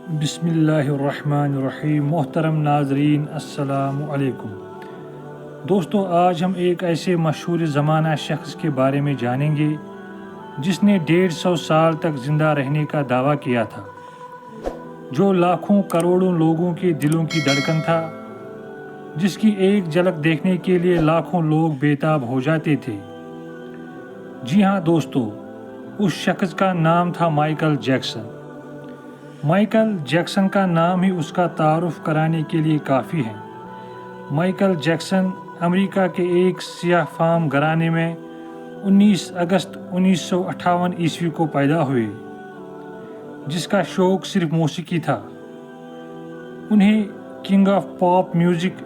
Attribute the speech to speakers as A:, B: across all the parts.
A: بسم اللہ الرحمن الرحیم۔ محترم ناظرین السلام علیکم۔ دوستو، آج ہم ایک ایسے مشہور زمانہ شخص کے بارے میں جانیں گے جس نے 150 سال تک زندہ رہنے کا دعویٰ کیا تھا، جو لاکھوں کروڑوں لوگوں کے دلوں کی دھڑکن تھا، جس کی ایک جھلک دیکھنے کے لیے لاکھوں لوگ بےتاب ہو جاتے تھے۔ جی ہاں دوستو، اس شخص کا نام تھا مائیکل جیکسن۔ مائیکل جیکسن کا نام ہی اس کا تعارف کرانے کے لیے کافی ہے۔ مائیکل جیکسن امریکہ کے ایک سیاہ فام گھرانے میں 19 اگست 1958 عیسوی کو پیدا ہوئے، جس کا شوق صرف موسیقی تھا۔ انہیں کنگ آف پاپ میوزک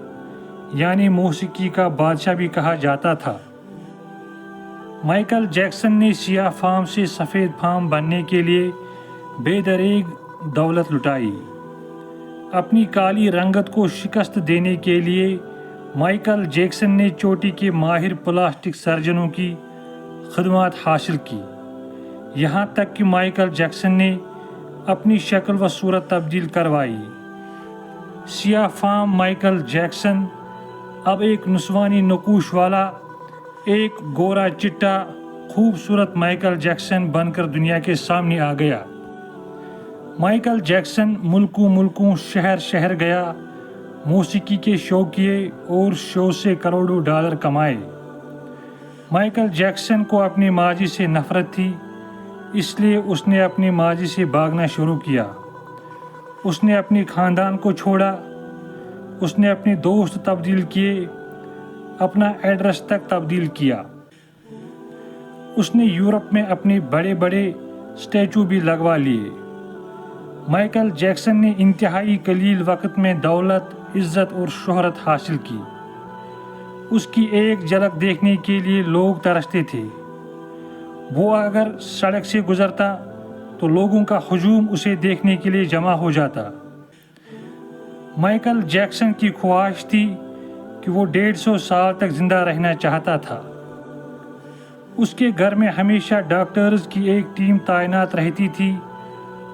A: یعنی موسیقی کا بادشاہ بھی کہا جاتا تھا۔ مائیکل جیکسن نے سیاہ فام سے سفید فام بننے کے لیے بے دریغ دولت لٹائی۔ اپنی کالی رنگت کو شکست دینے کے لیے مائیکل جیکسن نے چوٹی کے ماہر پلاسٹک سرجنوں کی خدمات حاصل کی، یہاں تک کہ مائیکل جیکسن نے اپنی شکل و صورت تبدیل کروائی۔ سیاہ فام مائیکل جیکسن اب ایک نسوانی نقوش والا، ایک گورا چٹا خوبصورت مائیکل جیکسن بن کر دنیا کے سامنے آ گیا۔ مائیکل جیکسن ملکوں ملکوں شہر شہر گیا، موسیقی کے شو کیے اور شو سے کروڑوں ڈالر کمائے۔ مائیکل جیکسن کو اپنی ماضی سے نفرت تھی، اس لیے اس نے اپنی ماضی سے بھاگنا شروع کیا۔ اس نے اپنی خاندان کو چھوڑا، اس نے اپنے دوست تبدیل کیے، اپنا ایڈریس تک تبدیل کیا۔ اس نے یورپ میں اپنے بڑے بڑے اسٹیچو بھی لگوا لیے۔ مائیکل جیکسن نے انتہائی قلیل وقت میں دولت، عزت اور شہرت حاصل کی۔ اس کی ایک جھلک دیکھنے کے لیے لوگ ترستے تھے۔ وہ اگر سڑک سے گزرتا تو لوگوں کا ہجوم اسے دیکھنے کے لیے جمع ہو جاتا۔ مائیکل جیکسن کی خواہش تھی کہ وہ 150 سال تک زندہ رہنا چاہتا تھا۔ اس کے گھر میں ہمیشہ ڈاکٹرز کی ایک ٹیم تعینات رہتی تھی۔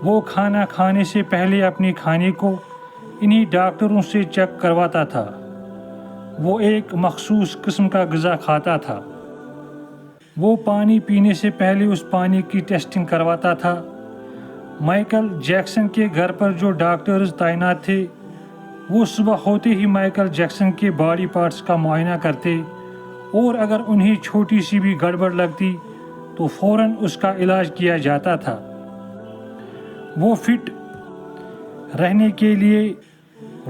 A: وہ کھانا کھانے سے پہلے اپنے کھانے کو انہی ڈاکٹروں سے چیک کرواتا تھا۔ وہ ایک مخصوص قسم کا غذا کھاتا تھا۔ وہ پانی پینے سے پہلے اس پانی کی ٹیسٹنگ کرواتا تھا۔ مائیکل جیکسن کے گھر پر جو ڈاکٹرز تعینات تھے، وہ صبح ہوتے ہی مائیکل جیکسن کے باڈی پارٹس کا معائنہ کرتے، اور اگر انہیں چھوٹی سی بھی گڑبڑ لگتی تو فوراً اس کا علاج کیا جاتا تھا۔ وہ فٹ رہنے کے لیے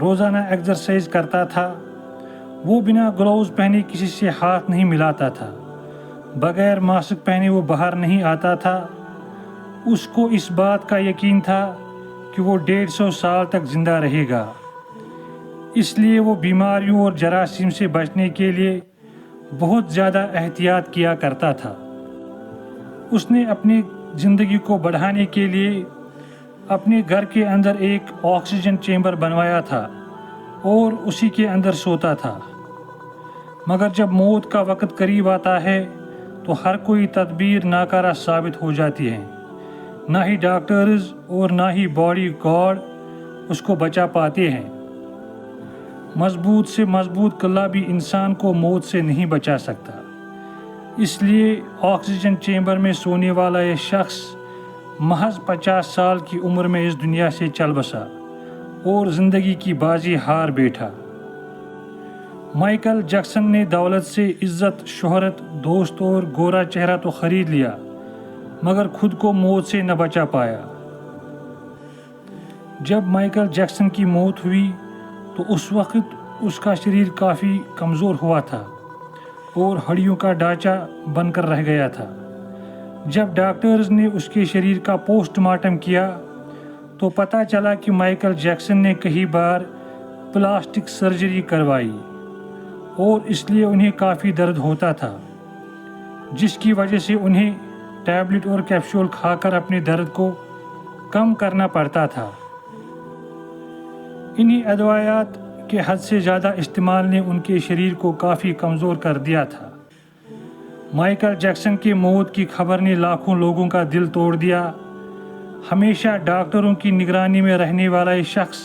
A: روزانہ ایکسرسائز کرتا تھا۔ وہ بنا گلوز پہنے کسی سے ہاتھ نہیں ملاتا تھا، بغیر ماسک پہنے وہ باہر نہیں آتا تھا۔ اس کو اس بات کا یقین تھا کہ وہ 150 سال تک زندہ رہے گا، اس لیے وہ بیماریوں اور جراثیم سے بچنے کے لیے بہت زیادہ احتیاط کیا کرتا تھا۔ اس نے اپنی زندگی کو بڑھانے کے لیے اپنے گھر کے اندر ایک آکسیجن چیمبر بنوایا تھا اور اسی کے اندر سوتا تھا۔ مگر جب موت کا وقت قریب آتا ہے تو ہر کوئی تدبیر ناکارہ ثابت ہو جاتی ہے۔ نہ ہی ڈاکٹرز اور نہ ہی باڈی گارڈ اس کو بچا پاتے ہیں۔ مضبوط سے مضبوط قلعہ بھی انسان کو موت سے نہیں بچا سکتا۔ اس لیے آکسیجن چیمبر میں سونے والا یہ شخص محض 50 سال کی عمر میں اس دنیا سے چل بسا اور زندگی کی بازی ہار بیٹھا۔ مائیکل جیکسن نے دولت سے عزت، شہرت، دوست اور گورا چہرہ تو خرید لیا، مگر خود کو موت سے نہ بچا پایا۔ جب مائیکل جیکسن کی موت ہوئی تو اس وقت اس کا شریر کافی کمزور ہوا تھا اور ہڈیوں کا ڈھانچہ بن کر رہ گیا تھا۔ جب ڈاکٹرز نے اس کے شریر کا پوسٹ مارٹم کیا تو پتہ چلا کہ مائیکل جیکسن نے کئی بار پلاسٹک سرجری کروائی اور اس لیے انہیں کافی درد ہوتا تھا، جس کی وجہ سے انہیں ٹیبلٹ اور کیپسول کھا کر اپنے درد کو کم کرنا پڑتا تھا۔ انہی ادویات کے حد سے زیادہ استعمال نے ان کے شریر کو کافی کمزور کر دیا تھا۔ مائیکل جیکسن کی موت کی خبر نے لاکھوں لوگوں کا دل توڑ دیا۔ ہمیشہ ڈاکٹروں کی نگرانی میں رہنے والا یہ شخص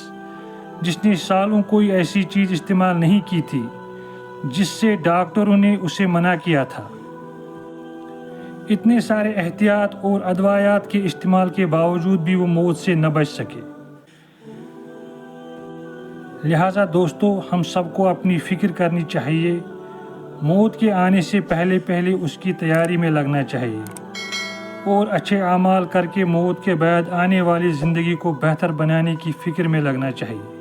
A: جس نے سالوں کوئی ایسی چیز استعمال نہیں کی تھی جس سے ڈاکٹروں نے اسے منع کیا تھا، اتنے سارے احتیاط اور ادویات کے استعمال کے باوجود بھی وہ موت سے نہ بچ سکے۔ لہٰذا دوستو، ہم سب کو اپنی فکر کرنی چاہیے، موت کے آنے سے پہلے اس کی تیاری میں لگنا چاہیے اور اچھے اعمال کر کے موت کے بعد آنے والی زندگی کو بہتر بنانے کی فکر میں لگنا چاہیے۔